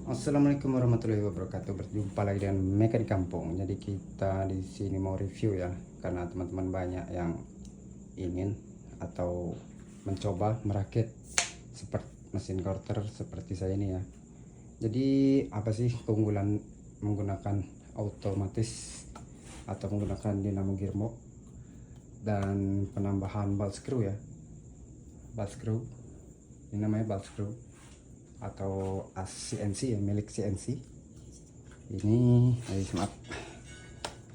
Assalamualaikum warahmatullahi wabarakatuh. Berjumpa lagi dengan Meka di kampung. Jadi kita di sini mau review ya, karena teman-teman banyak yang ingin atau mencoba merakit seperti mesin quarter seperti saya ini ya. Jadi apa sih keunggulan menggunakan otomatis atau menggunakan dinamo gearbox dan penambahan ball screw ya. Ball screw ini namanya ball screw atau as CNC ya, milik CNC ini. Maaf,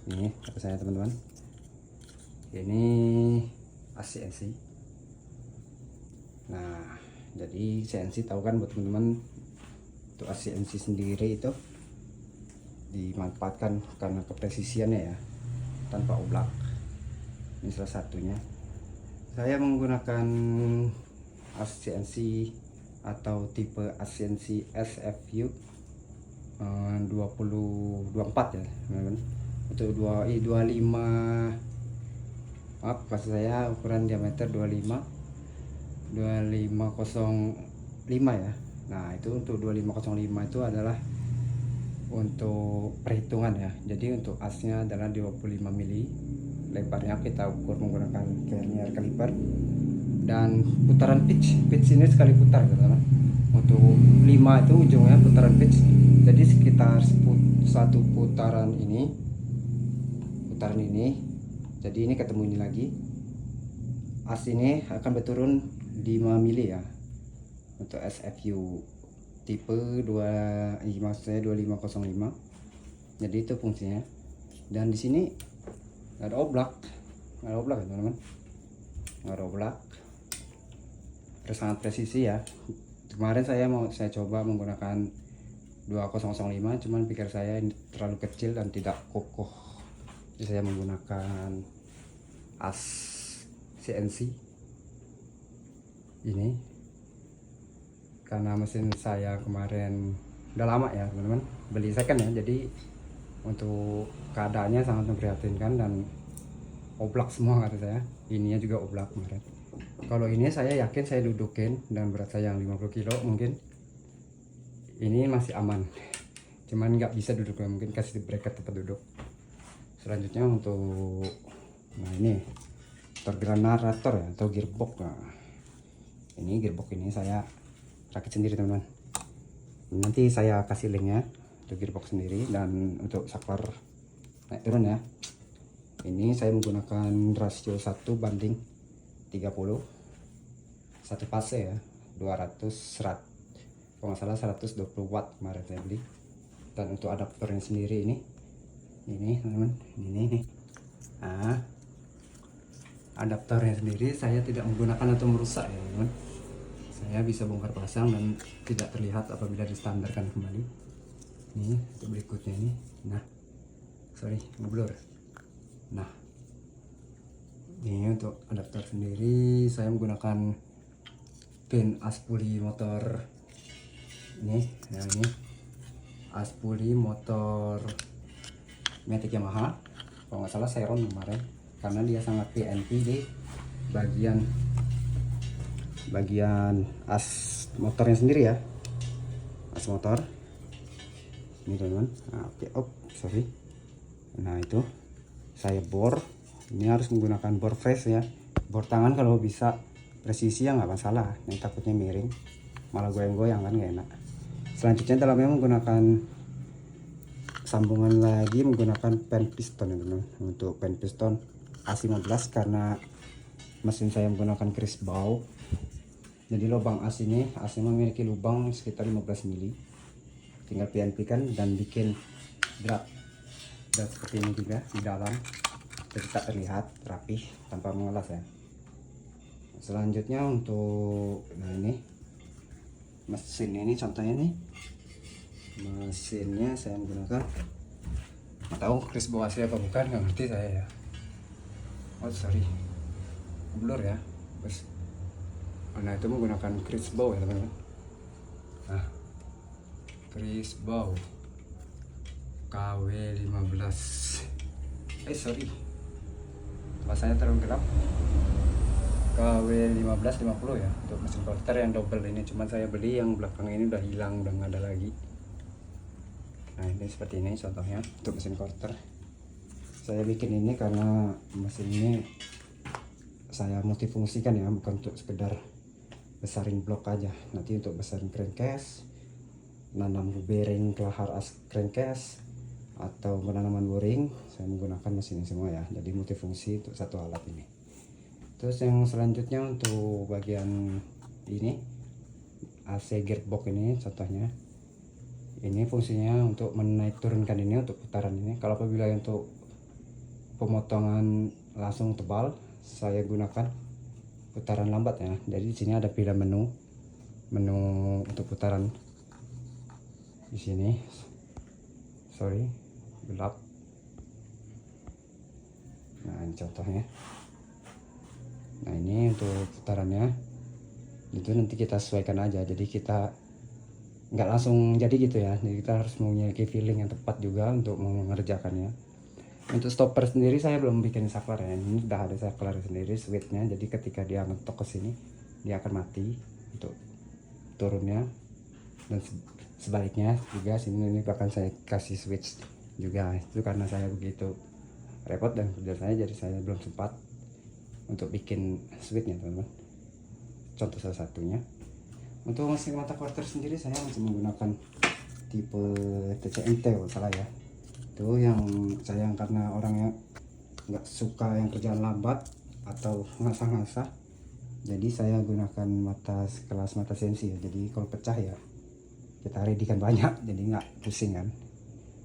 ini kata saya teman-teman, ini as CNC. Nah jadi CNC tahu kan buat teman-teman, untuk as CNC sendiri itu dimanfaatkan karena kepresisiannya ya, tanpa oblak. Ini salah satunya. Saya menggunakan as CNC atau tipe CNC SFU 2024 ya teman-teman. Untuk 25, maaf maksud saya ukuran diameter 2505 ya. Nah itu untuk 2505 itu adalah untuk perhitungan ya. Jadi untuk asnya adalah 25 mili, lebarnya kita ukur menggunakan vernier caliper, dan putaran pitch ini sekali putar teman-teman. Untuk 5 itu ujungnya putaran pitch, jadi sekitar satu putaran ini, jadi ini ketemu ini lagi, as ini akan berturun 5 mili ya untuk SFU tipe 2, maksudnya 2505. Jadi itu fungsinya. Dan di sini nggak ada oblak ya teman-teman, nggak ada oblak. Sangat presisi ya. Kemarin saya coba menggunakan 2005, cuman pikir saya ini terlalu kecil dan tidak kokoh, jadi saya menggunakan as CNC ini karena mesin saya kemarin udah lama ya teman-teman, beli second ya. Jadi untuk keadaannya sangat memprihatinkan dan oblak semua kata saya. Ininya juga oblak kemarin. Kalau ini saya yakin saya dudukin, dan berat saya yang 50 kilo mungkin ini masih aman. Cuman nggak bisa duduk, mungkin kasih bracket tempat duduk. Selanjutnya untuk ini narator ya, atau gearbox. Nah, ini gearbox ini saya rakit sendiri teman-teman. Nanti saya kasih linknya untuk gearbox sendiri. Dan untuk saklar naik turun ya, ini saya menggunakan rasio 1:30, satu fase ya, 200 kalau nggak salah 120 watt kemarin saya beli. Dan untuk adaptornya sendiri ini teman-teman, ini nah, adaptornya sendiri saya tidak menggunakan atau merusak ya teman-teman. Saya bisa bongkar pasang dan tidak terlihat apabila distandarkan kembali. Ini untuk berikutnya ini, nah sorry ngeblur. Nah ini untuk adaptor sendiri saya menggunakan pin aspuli motor ini ya, ini aspuli motor Matic Yamaha kalau nggak salah Seiron kemarin, karena dia sangat PNP di bagian as motornya sendiri ya, as motor ini teman-teman. Nah, sorry. Nah itu saya bor, ini harus menggunakan bor fresh ya, bor tangan kalau bisa presisi ya nggak masalah, yang takutnya miring malah goyang-goyang kan nggak enak. Selanjutnya dalamnya menggunakan sambungan lagi, menggunakan pen piston ya teman. Untuk pen piston A15 karena mesin saya menggunakan Chris Bow, jadi lubang as ini memiliki lubang sekitar 15 mili, tinggal PNP kan dan bikin drat seperti ini juga di dalam, jadi tak terlihat rapih tanpa mengelas ya. Selanjutnya untuk ini mesin ini, contohnya nih mesinnya saya menggunakan, nggak tahu Chris Bow asli apa bukan, nggak ngerti saya ya. Oh sorry, blur ya bos. Nah itu menggunakan Chris Bow ya teman-teman. Nah Chris Bow KW15, sorry bahasanya terlalu gelap. KW1550 ya untuk mesin quarter yang double ini. Cuman saya beli yang belakang ini udah hilang, udah nggak ada lagi. Nah ini seperti ini contohnya untuk mesin quarter. Saya bikin ini karena mesin ini saya multifungsikan ya, bukan untuk sekedar besarin blok aja. Nanti untuk besarin crankcase, nanam bearing kelahar as crankcase, atau penanaman boring, saya menggunakan mesin ini semua ya. Jadi multifungsi untuk satu alat ini. Terus yang selanjutnya untuk bagian ini AC gearbox ini contohnya. Ini fungsinya untuk menaik turunkan ini untuk putaran ini. Kalau apabila untuk pemotongan langsung tebal, saya gunakan putaran lambat ya. Jadi di sini ada pilihan menu untuk putaran. Di sini, sorry, gelap. Nah ini contohnya. Nah ini untuk putarannya. Itu nanti kita sesuaikan aja. Jadi kita nggak langsung jadi gitu ya, jadi kita harus memiliki feeling yang tepat juga untuk mengerjakannya. Untuk stopper sendiri saya belum bikin saklar ya, ini udah ada saklar sendiri switchnya, jadi ketika dia mentok ke sini dia akan mati untuk turunnya, dan sebaliknya juga sini ini bahkan saya kasih switch juga. Itu karena saya begitu repot dan kerja saya, jadi saya belum sempat untuk bikin switchnya teman-teman. Contoh salah satunya. Untuk mesin mata quarter sendiri saya masih menggunakan tipe TCMT kalau salah ya. Itu yang saya karena orangnya nggak suka yang kerjaan lambat atau ngasah-ngasah, jadi saya gunakan mata kelas mata sensi ya. Jadi kalau pecah ya kita readykan banyak, jadi nggak pusing kan.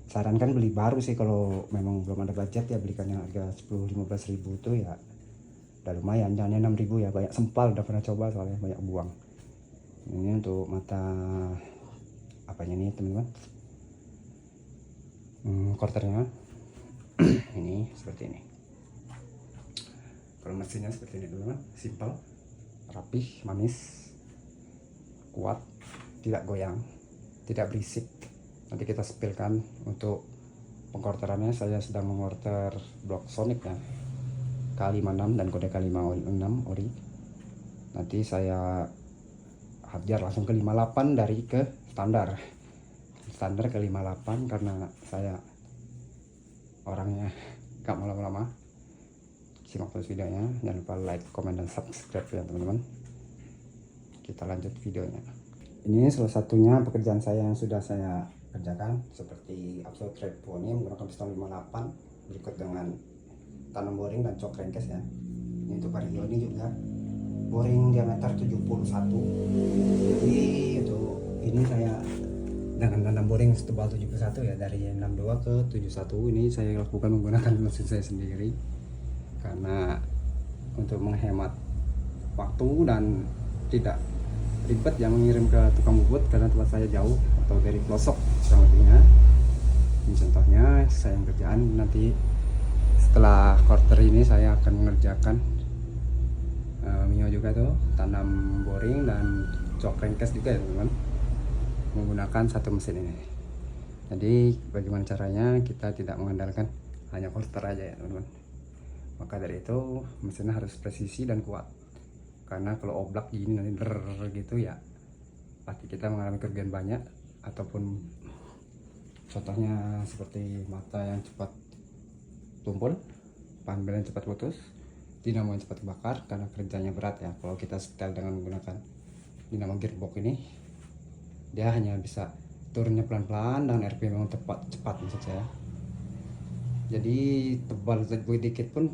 Sarankan beli baru sih kalau memang belum ada budget ya, belikan yang harga 10-15 ribu itu ya udah lumayan. Jangan 6 ribu ya, banyak sempal, udah pernah coba soalnya banyak buang. Ini untuk mata apanya nih teman-teman, quarternya. Ini seperti ini. Kalau mesinnya seperti ini teman-teman, simpel, rapih, manis, kuat, tidak goyang, tidak berisik. Nanti kita spilkan. Untuk pengkorterannya saya sedang mengorter blok Sonic ya, K56 dan kode K56 ori. Nanti saya hajar langsung ke 58 dari ke standar ke 58 karena saya orangnya gak mau lama-lama. Simak terus videonya, jangan lupa like, comment, dan subscribe ya teman-teman. Kita lanjut videonya. Ini salah satunya pekerjaan saya yang sudah saya kerjakan, seperti absolute thread pony menggunakan piston 58 berikut dengan tanam boring dan cok crankcase ya. Ini untuk vario ini juga boring diameter 71. Jadi untuk ini saya dengan tanam boring setebal 71 ya, dari 62 ke 71 ini saya lakukan menggunakan mesin saya sendiri karena untuk menghemat waktu dan tidak ribet yang mengirim ke tukang bubut karena tempat saya jauh atau dari pelosok kurang lebihnya. Ini contohnya saya kerjaan. Nanti setelah quarter ini saya akan mengerjakan Mio juga tuh, tanam boring dan cok crankcase juga ya teman-teman, menggunakan satu mesin ini. Jadi bagaimana caranya, kita tidak mengandalkan hanya quarter aja ya teman-teman. Maka dari itu mesinnya harus presisi dan kuat, karena kalau oblak gini nanti gitu ya pasti kita mengalami kerugian banyak. Ataupun contohnya seperti mata yang cepat tumpul, panel yang cepat putus, dinamo yang cepat terbakar karena kerjanya berat ya. Kalau kita setel dengan menggunakan dinamo gearbox ini, dia hanya bisa turunnya pelan-pelan dan RPM memang cepat maksud saya. Jadi tebal sedikit pun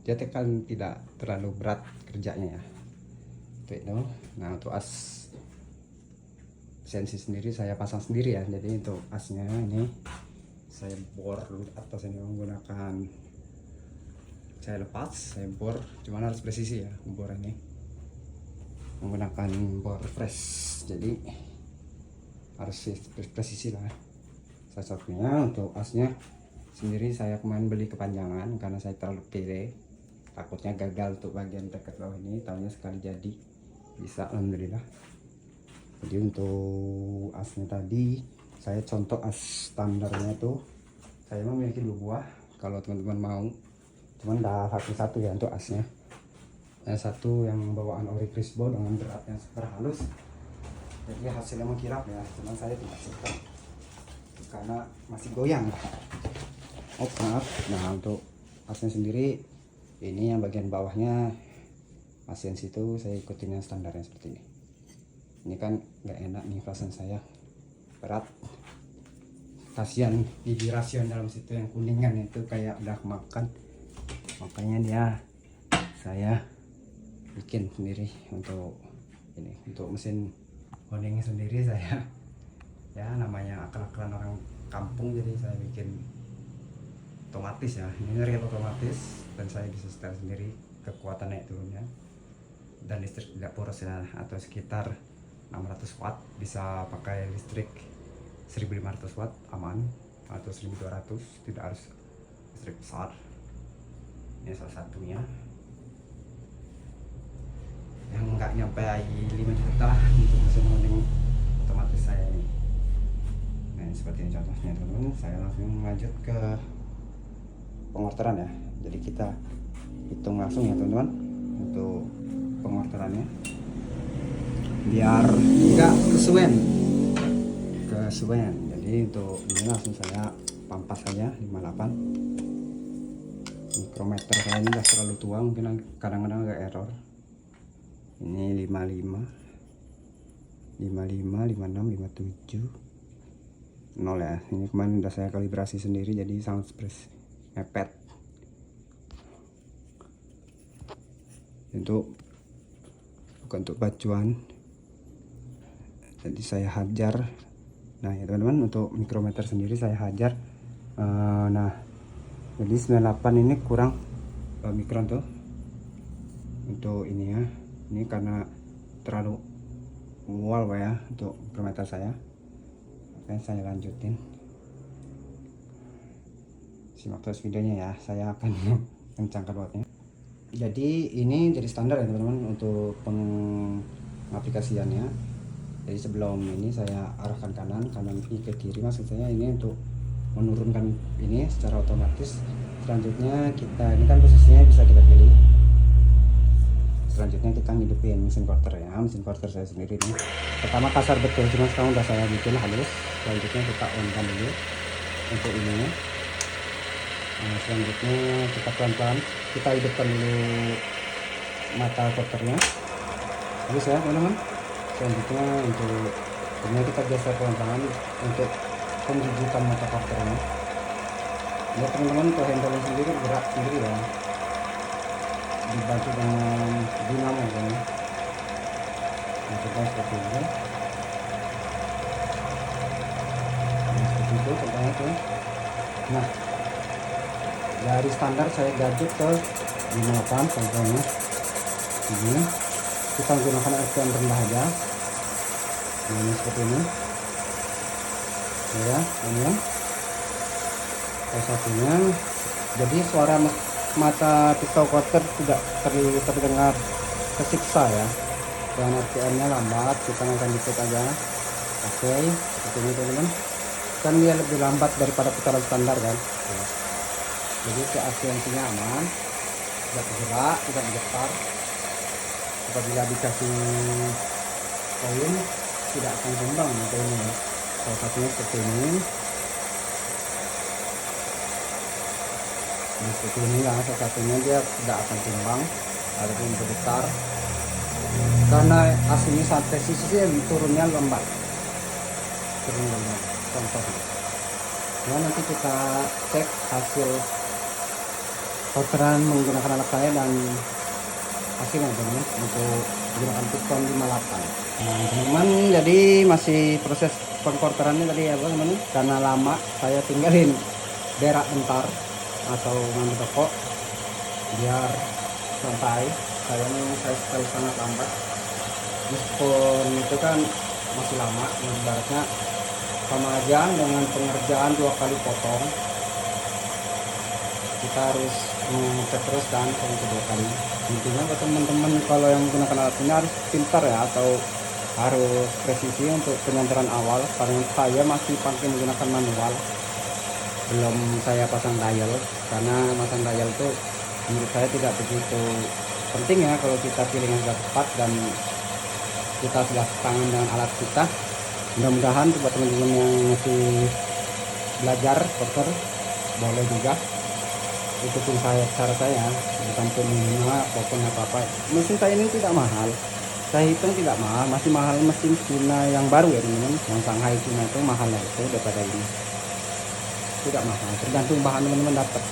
dia tekan tidak terlalu berat kerjanya ya. Itu. Nah untuk as sensi sendiri saya pasang sendiri ya. Jadi untuk asnya ini saya bor atas ini menggunakan, saya lepas, saya bor, cuman harus presisi ya bor ini, menggunakan bor fresh, jadi harus presisi lah. Salah satunya untuk asnya sendiri saya kemarin beli kepanjangan karena saya terlalu pede, takutnya gagal untuk bagian bracket bawah ini. Tahunya sekali jadi bisa, alhamdulillah. Jadi untuk asnya tadi saya contoh as standarnya tuh saya memiliki 2 buah. Kalau teman-teman mau, cuman dah satu-satu ya untuk asnya. Yang satu yang bawaan ori Crisbo dengan beratnya super halus, jadi hasilnya mengkilap ya, cuman saya tidak suka. karena masih goyang. Oh maaf. Nah untuk asnya sendiri ini yang bagian bawahnya masih situ saya ikutin yang standarnya seperti ini. Ini kan nggak enak nih perasaan saya, berat. Kasihan biji rasion dalam situ yang kuningan itu kayak udah makan, makanya dia saya bikin sendiri untuk ini, untuk mesin honing sendiri saya ya, namanya akal-akalan orang kampung, jadi saya bikin otomatis ya, ini real otomatis dan saya bisa setel sendiri kekuatan naik turunnya, dan listrik tidak boros ya, atau sekitar 600 watt, bisa pakai listrik 1500 watt aman, atau 1200, tidak harus listrik besar. Ini salah satunya yang nggak nyampe 5 juta untuk mesin honing otomatis saya ini. Nah seperti ini contohnya teman-teman. Saya langsung lanjut ke pengorteran ya, jadi kita hitung langsung ya teman-teman untuk pengorterannya biar nggak kesuwen. Jadi untuk ini langsung saya pampas saja 58. Mikrometer saya ini udah terlalu tua, mungkin kadang-kadang agak error. Ini 55, 56, 57, 0 ya. Ini kemarin udah saya kalibrasi sendiri, jadi sound express mepet. Untuk bukan untuk bacuan, jadi saya hajar. Nah ya teman-teman, untuk mikrometer sendiri saya hajar. Nah jadi 98 ini kurang mikron tuh untuk ini ya. Ini karena terlalu wall ya untuk mikrometer saya, makanya saya lanjutin. Simak terus videonya ya, saya akan kencangkan wattnya. Jadi ini jadi standar ya teman-teman untuk pengaplikasiannya. Jadi sebelum ini saya arahkan kanan ini ke kiri, maksud saya ini untuk menurunkan ini secara otomatis. Selanjutnya kita, ini kan posisinya bisa kita pilih. Selanjutnya kita ngidupin mesin quarter ya, mesin quarter saya sendiri nih. Pertama kasar betul, cuma sekarang udah saya bikin halus. Selanjutnya kita on kan dulu untuk ininya. Nah, selanjutnya kita pelan-pelan kita hidupkan dulu mata quarternya. Halus ya teman-teman. Selanjutnya untuk ini kita geser pelan-pelan untuk pembujukan mata quarternya. Ya teman-teman, untuk handle sendiri gerak sendiri ya, dibantu dengan dinamo kan. Nah kita seperti ini. Nah seperti itu contohnya tuh. Nah dari standar saya gadget ke 58 contohnya ini. Kita menggunakan RPM rendah aja. Nah, ini seperti ini ya, ini ya salah satunya. Jadi suara mata pisau quarter tidak terdengar kesiksa ya, dan RPM nya lambat, kita akan dikit aja. Oke, seperti ini teman-teman, kan dia lebih lambat daripada putaran standar kan. Jadi keakurasinya aman, tidak bergerak, tidak bergetar. Apabila dikasih koin tidak akan tumbang ini ya. Salah satunya seperti ini. Nah seperti ini lah, salah satunya dia tidak akan tumbang ataupun bergetar, karena aslinya sampai sisi turunnya lambat. Contohnya ya, nanti kita cek hasil orderan menggunakan alat saya dan hasilnya teman untuk menggunakan piston 58. Nah teman-teman, jadi masih proses pengkorterannya tadi ya teman-teman, karena lama saya tinggalin berak bentar atau ngambil toko biar santai. Saya sekali sangat lambat, meskipun itu kan masih lama, ibaratnya sama aja dengan pengerjaan 2 kali potong. Kita harus ngecek terus kan kedua kali. Intinya buat teman-teman kalau yang menggunakan alat ini harus pintar ya, atau harus presisi untuk penyandaran awal, karena saya masih pakai menggunakan manual, belum saya pasang dial, karena pasang dial itu menurut saya tidak begitu penting ya kalau kita pilih yang sudah tepat dan kita sudah tangan dengan alat kita. Mudah-mudahan buat teman-teman yang masih belajar porter, boleh juga ikutin cara saya, bukan peminat maupun apa-apa. Mesin saya ini tidak mahal, saya hitung tidak mahal, masih mahal mesin Cina yang baru ya teman-teman, yang Shanghai Cina itu mahalnya itu daripada ini. Tidak mahal, tergantung bahan teman-teman dapat.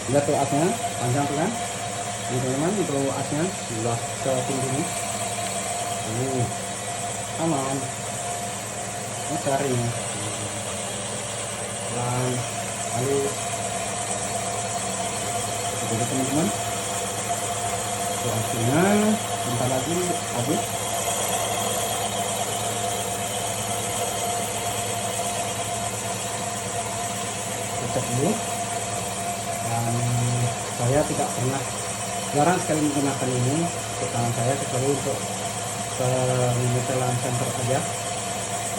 Lihat tuh asnya panjang tuh kan, ini teman-teman, itu asnya sudah setinggi ini. Aman, ini kering, pelan, halus. Jadi teman-teman, itu asnya bentar lagi habis. Cek dulu. Dan saya tidak pernah, jarang sekali menggunakan ini untuk tangan saya, kecuali untuk penyetelan senter aja.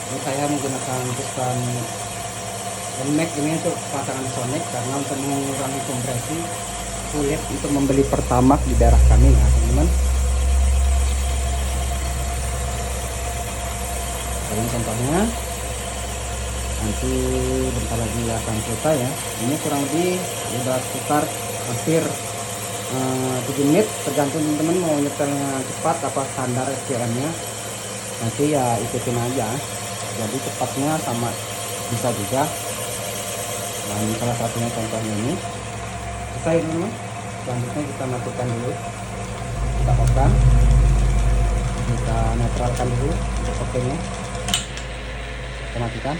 Ini saya menggunakan piston Mac ini untuk pasangan Sonic, karena untuk mengurangi kompresi sulit untuk membeli Pertamax di daerah kami ya teman-teman. Ini contohnya, nanti bentar lagi akan selesai ya. Ini kurang lebih udah sekitar hampir 7 menit, tergantung teman-teman mau nyetelnya cepat apa standar SPM nya, nanti ya ikutin aja. Jadi cepatnya sama bisa juga. Nah ini salah satunya contohnya ini selesai teman-teman. Selanjutnya kita matikan dulu, kita off-kan, kita netralkan dulu untuk kopelnya, kita matikan.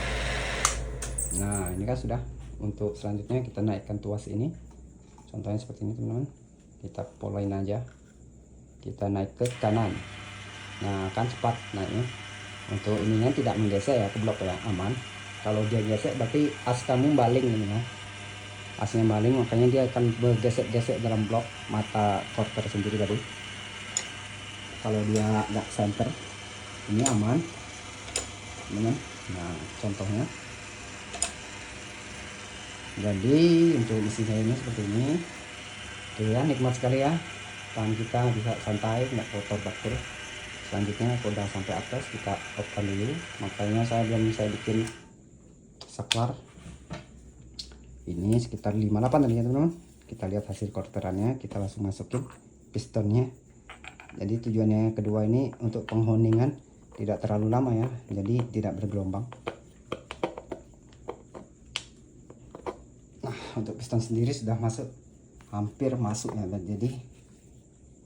Nah ini kan sudah. Untuk selanjutnya kita naikkan tuas ini, contohnya seperti ini teman-teman. Kita polain aja, kita naik ke kanan. Nah kan cepat naiknya. Untuk ininya tidak menggesek ya ke blok ya, aman. Kalau dia gesek berarti as kamu baling ini ya, asnya baling, makanya dia akan bergesek-gesek dalam blok mata quarter sendiri tadi. Kalau dia nggak center, ini aman teman-teman. Nah contohnya, jadi untuk mesin saya ini seperti ini tuh ya, nikmat sekali ya, tangan kita bisa santai, nggak kotor bakter. Selanjutnya aku udah sampai atas, kita off-kan dulu. Makanya saya belum bisa bikin saklar ini sekitar 58 tadi ya teman-teman. Kita lihat hasil quarterannya, kita langsung masukin pistonnya. Jadi tujuannya kedua ini untuk penghoningan tidak terlalu lama ya, jadi tidak bergelombang. Nah untuk piston sendiri sudah masuk, hampir masuk ya. Jadi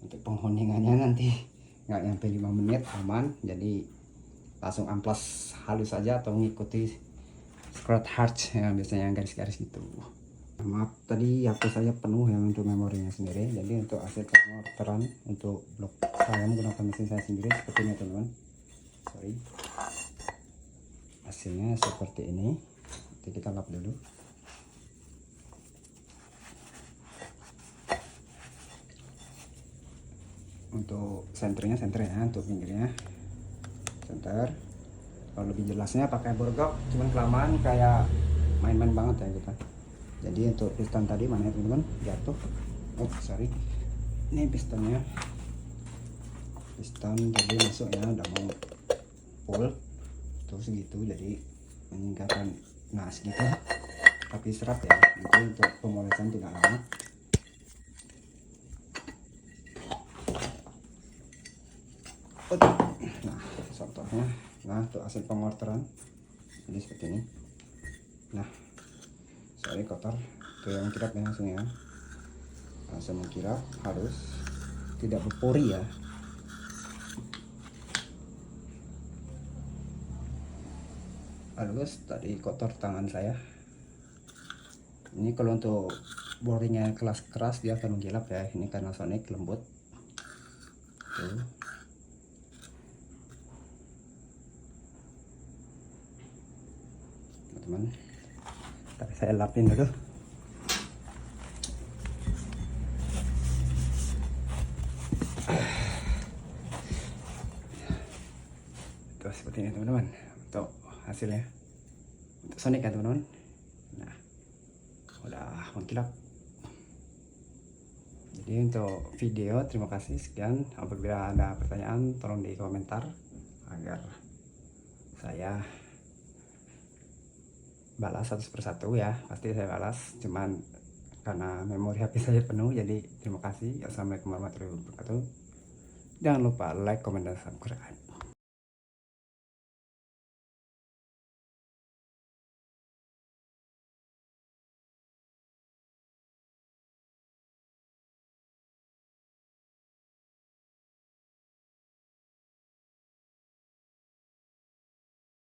untuk penghoningannya nanti nggak nyampe 5 menit aman. Jadi langsung amplas halus saja atau mengikuti scratch hard ya, biasanya garis-garis gitu. Maaf tadi HP saya penuh yang untuk memorinya sendiri. Jadi untuk hasil pemorteran untuk blok saya menggunakan mesin saya sendiri seperti ini teman-teman. Sorry, hasilnya seperti ini. Nanti kita lap dulu. Untuk senternya center ya, untuk pinggirnya center. Kalau lebih jelasnya pakai borgok, cuman kelamaan kayak main-main banget ya kita. Jadi untuk piston tadi mana ya teman-teman, jatuh. Oh sorry, ini pistonnya, piston jadi masuk ya, udah mau full tuh segitu. Jadi meninggalkan nah segitu, tapi serat ya. Jadi untuk pemolesan tidak lama. Nah contohnya, nah untuk hasil pemorteran jadi seperti ini. Nah sorry kotor tuh yang kirap ya, hasilnya langsung mengkirap, harus tidak berpori ya. Halus tadi kotor tangan saya. Ini kalau untuk boringnya kelas keras dia akan menggilap ya, ini karena Sonic lembut tuh. Teman-teman, tapi saya lapin dulu. Tuh seperti ini teman-teman untuk hasilnya untuk Sonic ya teman-teman. Nah udah mengkilap. Jadi untuk video terima kasih sekian. Apabila ada pertanyaan tolong di komentar agar saya balas satu persatu ya, pasti saya balas, cuman karena memori HP saya penuh. Jadi terima kasih. Assalamualaikum warahmatullahi wabarakatuh. Jangan lupa like, comment, dan subscribe.